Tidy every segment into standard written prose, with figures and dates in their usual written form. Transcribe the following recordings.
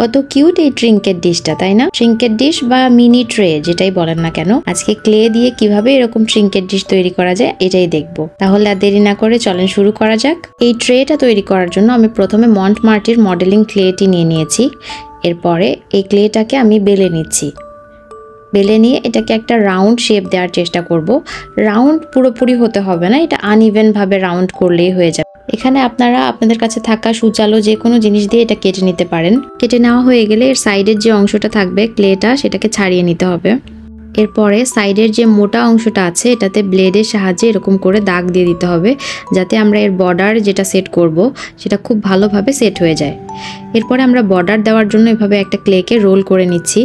কত কিউট এই ট্রিঙ্কেট ডিশটা, তাই না? ট্রিঙ্কেট ডিশ বা মিনি ট্রে যেটাই বলেন না কেন, আজকে ক্লে দিয়ে কিভাবে এরকম ট্রিঙ্কেট ডিশ তৈরি করা যায় এটাই দেখবো। তাহলে আর দেরি না করে চলেন শুরু করা যাক। এই ট্রেটা তৈরি করার জন্য আমি প্রথমে মন্ট মার্টির মডেলিং ক্লেটি নিয়েছি। এরপরে এই ক্লেটাকে আমি বেলে নিচ্ছি। বেলে নিয়ে এটাকে একটা রাউন্ড শেপ দেওয়ার চেষ্টা করব। রাউন্ড পুরোপুরি হতে হবে না, এটা আনইভেন ভাবে রাউন্ড করলেই হয়ে যাবে। এখানে আপনারা আপনাদের কাছে থাকা সুচালো যে কোনো জিনিস দিয়ে এটা কেটে নিতে পারেন। কেটে নেওয়া হয়ে গেলে এর সাইডের যে অংশটা থাকবে ক্লেটা, সেটাকে ছাড়িয়ে নিতে হবে। এরপরে সাইডের যে মোটা অংশটা আছে এটাতে ব্লেডের সাহায্যে এরকম করে দাগ দিয়ে দিতে হবে, যাতে আমরা এর বর্ডার যেটা সেট করব সেটা খুব ভালোভাবে সেট হয়ে যায়। এরপরে আমরা বর্ডার দেওয়ার জন্য এভাবে একটা ক্লেকে রোল করে নিচ্ছি।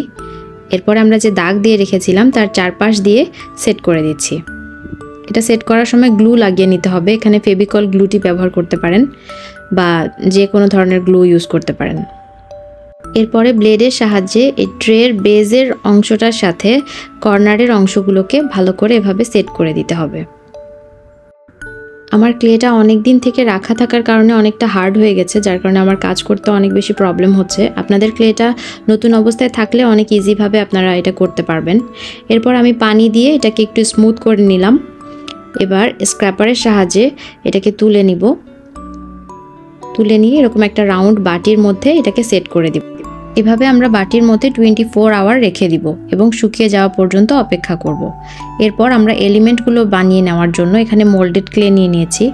এরপরে আমরা যে দাগ দিয়ে রেখেছিলাম তার চারপাশ দিয়ে সেট করে দিচ্ছি। এটা সেট করার সময় গ্লু লাগিয়ে নিতে হবে। এখানে ফেভিকল গ্লুটি ব্যবহার করতে পারেন বা যে কোনো ধরনের গ্লু ইউজ করতে পারেন। এরপরে ব্লেডের সাহায্যে এই ট্রের বেজের অংশটার সাথে কর্নারের অংশগুলোকে ভালো করে এভাবে সেট করে দিতে হবে। আমার ক্লেটা অনেক দিন থেকে রাখা থাকার কারণে অনেকটা হার্ড হয়ে গেছে, যার কারণে আমার কাজ করতে অনেক বেশি প্রবলেম হচ্ছে। আপনাদের ক্লেটা নতুন অবস্থায় থাকলে অনেক ইজিভাবে আপনারা এটা করতে পারবেন। এরপর আমি পানি দিয়ে এটাকে একটু স্মুথ করে নিলাম। এবার স্ক্র্যাপারের সাহায্যে এটাকে তুলে নিব। তুলে নিয়ে এরকম একটা রাউন্ড বাটির মধ্যে এটাকে সেট করে দিব। এভাবে আমরা বাটির মধ্যে 24 আওয়ার রেখে দিব এবং শুকিয়ে যাওয়া পর্যন্ত অপেক্ষা করব। এরপর আমরা এলিমেন্টগুলো বানিয়ে নেওয়ার জন্য এখানে মোল্ডেড ক্লে নিয়েছি।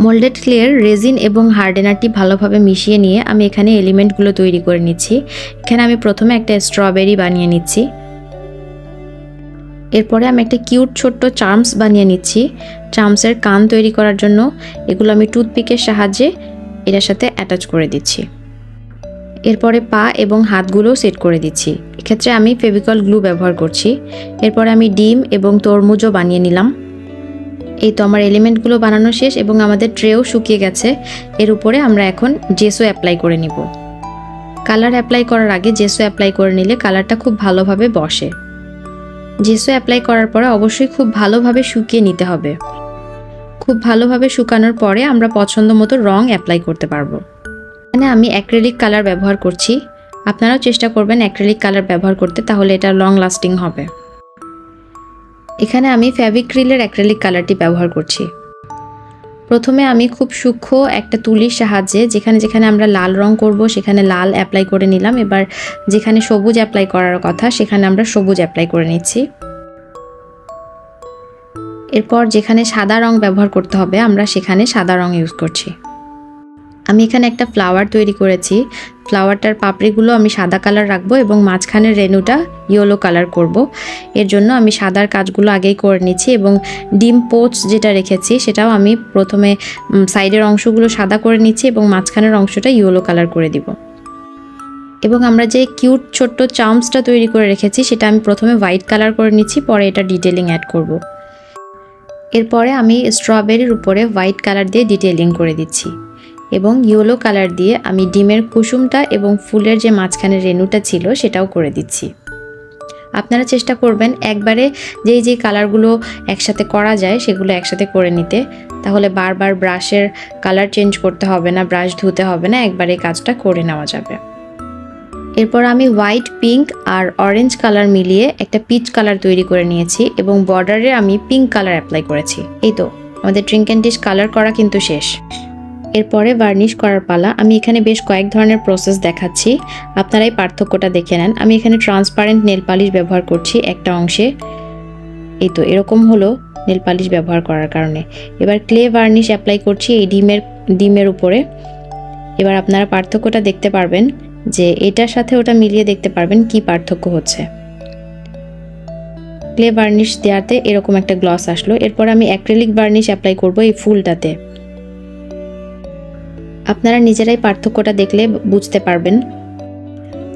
মোল্ডেড ক্লের রেজিন এবং হার্ডেনারটি ভালোভাবে মিশিয়ে নিয়ে আমি এখানে এলিমেন্টগুলো তৈরি করে নিচ্ছি। এখানে আমি প্রথমে একটা স্ট্রবেরি বানিয়ে নিচ্ছি। এরপরে আমি একটা কিউট ছোট্ট চার্মস বানিয়ে নিচ্ছি। চার্মসের কান তৈরি করার জন্য এগুলো আমি টুথপিকের সাহায্যে এটার সাথে অ্যাটাচ করে দিচ্ছি। এরপরে পা এবং হাতগুলো সেট করে দিচ্ছি। এক্ষেত্রে আমি ফেভিকল গ্লু ব্যবহার করছি। এরপরে আমি ডিম এবং তরমুজও বানিয়ে নিলাম। এই তো আমার এলিমেন্টগুলো বানানো শেষ এবং আমাদের ট্রেও শুকিয়ে গেছে। এর উপরে আমরা এখন জেসো অ্যাপ্লাই করে নিব। কালার অ্যাপ্লাই করার আগে জেসো অ্যাপ্লাই করে নিলে কালারটা খুব ভালোভাবে বসে। জেসো অ্যাপ্লাই করার পরে অবশ্যই খুব ভালোভাবে শুকিয়ে নিতে হবে। খুব ভালোভাবে শুকানোর পরে আমরা পছন্দ মতো রং অ্যাপ্লাই করতে পারবো। এখানে আমি অ্যাক্রিলিক কালার ব্যবহার করছি। আপনারাও চেষ্টা করবেন অ্যাক্রিলিক কালার ব্যবহার করতে, তাহলে এটা লং লাস্টিং হবে। এখানে আমি ফেভিক্রিলের অ্যাক্রিলিক কালারটি ব্যবহার করছি। প্রথমে আমি খুব সূক্ষ্ম একটা তুলির সাহায্যে যেখানে যেখানে আমরা লাল রং করব সেখানে লাল অ্যাপ্লাই করে নিলাম। এবার যেখানে সবুজ অ্যাপ্লাই করার কথা সেখানে আমরা সবুজ অ্যাপ্লাই করে নিচ্ছি। এরপর যেখানে সাদা রং ব্যবহার করতে হবে আমরা সেখানে সাদা রং ইউজ করছি। আমি এখানে একটা ফ্লাওয়ার তৈরি করেছি। ফ্লাওয়ারটার পাপড়িগুলো আমি সাদা কালার রাখবো এবং মাঝখানের রেনুটা ইয়েলো কালার করব। এর জন্য আমি সাদার কাজগুলো আগেই করে নিচ্ছি এবং ডিম পোচ যেটা রেখেছি সেটাও আমি প্রথমে সাইডের অংশগুলো সাদা করে নিচ্ছি এবং মাঝখানের অংশটা ইয়েলো কালার করে দিব। এবং আমরা যে কিউট ছোট্ট চার্মসটা তৈরি করে রেখেছি সেটা আমি প্রথমে হোয়াইট কালার করে নিচ্ছি, পরে এটা ডিটেলিং অ্যাড করব। এরপরে আমি স্ট্রবেরির উপরে হোয়াইট কালার দিয়ে ডিটেলিং করে দিচ্ছি এবং ইয়েলো কালার দিয়ে আমি ডিমের কুসুমটা এবং ফুলের যে মাঝখানে রেনুটা ছিল সেটাও করে দিচ্ছি। আপনারা চেষ্টা করবেন একবারে যে কালারগুলো একসাথে করা যায় সেগুলো একসাথে করে নিতে, তাহলে বারবার ব্রাশের কালার চেঞ্জ করতে হবে না, ব্রাশ ধুতে হবে না, একবারে কাজটা করে নেওয়া যাবে। এরপর আমি হোয়াইট, পিঙ্ক আর অরেঞ্জ কালার মিলিয়ে একটা পিচ কালার তৈরি করে নিয়েছি এবং বর্ডারে আমি পিঙ্ক কালার অ্যাপ্লাই করেছি। এই তো আমাদের ট্রিঙ্কেট ডিশ কালার করা কিন্তু শেষ। এরপরে ভার্নিশ করার পালা। আমি এখানে বেশ কয়েক ধরনের প্রসেস দেখাচ্ছি, আপনারাই পার্থক্যটা দেখে নেন। আমি এখানে ট্রান্সপারেন্ট নেল পালিশ ব্যবহার করছি একটা অংশে। এই তো এরকম হলো নেল পালিশ ব্যবহার করার কারণে। এবার ক্লে ভার্নিশ অ্যাপ্লাই করছি এই ডিমের উপরে। এবার আপনারা পার্থক্যটা দেখতে পারবেন যে এটার সাথে ওটা মিলিয়ে দেখতে পারবেন কি পার্থক্য হচ্ছে। ক্লে ভার্নিশ দেওয়াতে এরকম একটা গ্লস আসলো। এরপর আমি অ্যাক্রিলিক ভার্নিশ অ্যাপ্লাই করব এই ফুলটাতে। আপনারা নিজেরাই পার্থক্যটা দেখলে বুঝতে পারবেন।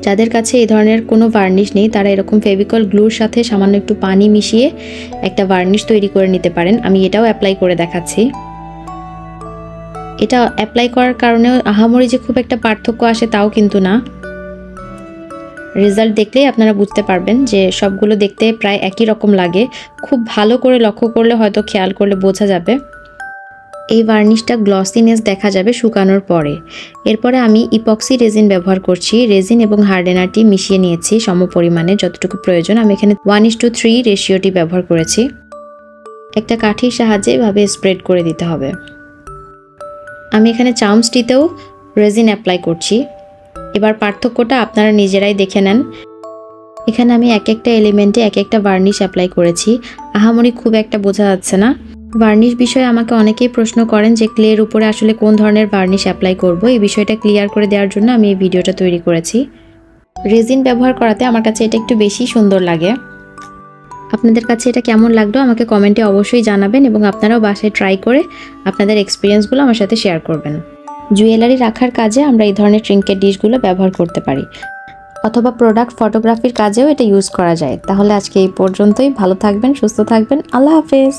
যাদের কাছে এই ধরনের কোনো ভার্নিশ নেই তারা এরকম ফেভিকল গ্লুর সাথে সামান্য একটু পানি মিশিয়ে একটা ভার্নিশ তৈরি করে নিতে পারেন। আমি এটাও অ্যাপ্লাই করে দেখাচ্ছি। এটা অ্যাপ্লাই করার কারণেও আহামরি যে খুব একটা পার্থক্য আসে তাও কিন্তু না। রেজাল্ট দেখলেই আপনারা বুঝতে পারবেন যে সবগুলো দেখতে প্রায় একই রকম লাগে। খুব ভালো করে লক্ষ্য করলে হয়তো খেয়াল করলে বোঝা যাবে। এই ভার্নিশটা গ্লসিনেস দেখা যাবে শুকানোর পরে। এরপরে আমি ইপক্সি রেজিন ব্যবহার করছি। রেজিন এবং হার্ডেনারটি মিশিয়ে নিয়েছি সমপরিমাণে, যতটুকু প্রয়োজন। আমি এখানে 1:3 রেশিওটি ব্যবহার করেছি। একটা কাঠির সাহায্যে এভাবে স্প্রেড করে দিতে হবে। আমি এখানে চামচটিতেও রেজিন অ্যাপ্লাই করছি। এবার পার্থক্যটা আপনারা নিজেরাই দেখে নেন। এখানে আমি এক একটা এলিমেন্টে এক একটা ভার্নিশ অ্যাপ্লাই করেছি। আহামরি খুব একটা বোঝা যাচ্ছে না। ভার্নিশ বিষয়ে আমাকে অনেকেই প্রশ্ন করেন যে ক্লের উপরে আসলে কোন ধরনের ভার্নিশ অ্যাপ্লাই করব। এই বিষয়টা ক্লিয়ার করে দেওয়ার জন্য আমি এই ভিডিওটা তৈরি করেছি। রেজিন ব্যবহার করাতে আমার কাছে এটা একটু বেশি সুন্দর লাগে। আপনাদের কাছে এটা কেমন লাগলো আমাকে কমেন্টে অবশ্যই জানাবেন এবং আপনারাও বাসায় ট্রাই করে আপনাদের এক্সপিরিয়েন্সগুলো আমার সাথে শেয়ার করবেন। জুয়েলারি রাখার কাজে আমরা এই ধরনের ট্রিঙ্কেট ডিশগুলো ব্যবহার করতে পারি, অথবা প্রোডাক্ট ফটোগ্রাফির কাজেও এটা ইউজ করা যায়। তাহলে আজকে এই পর্যন্তই। ভালো থাকবেন, সুস্থ থাকবেন। আল্লাহ হাফেজ।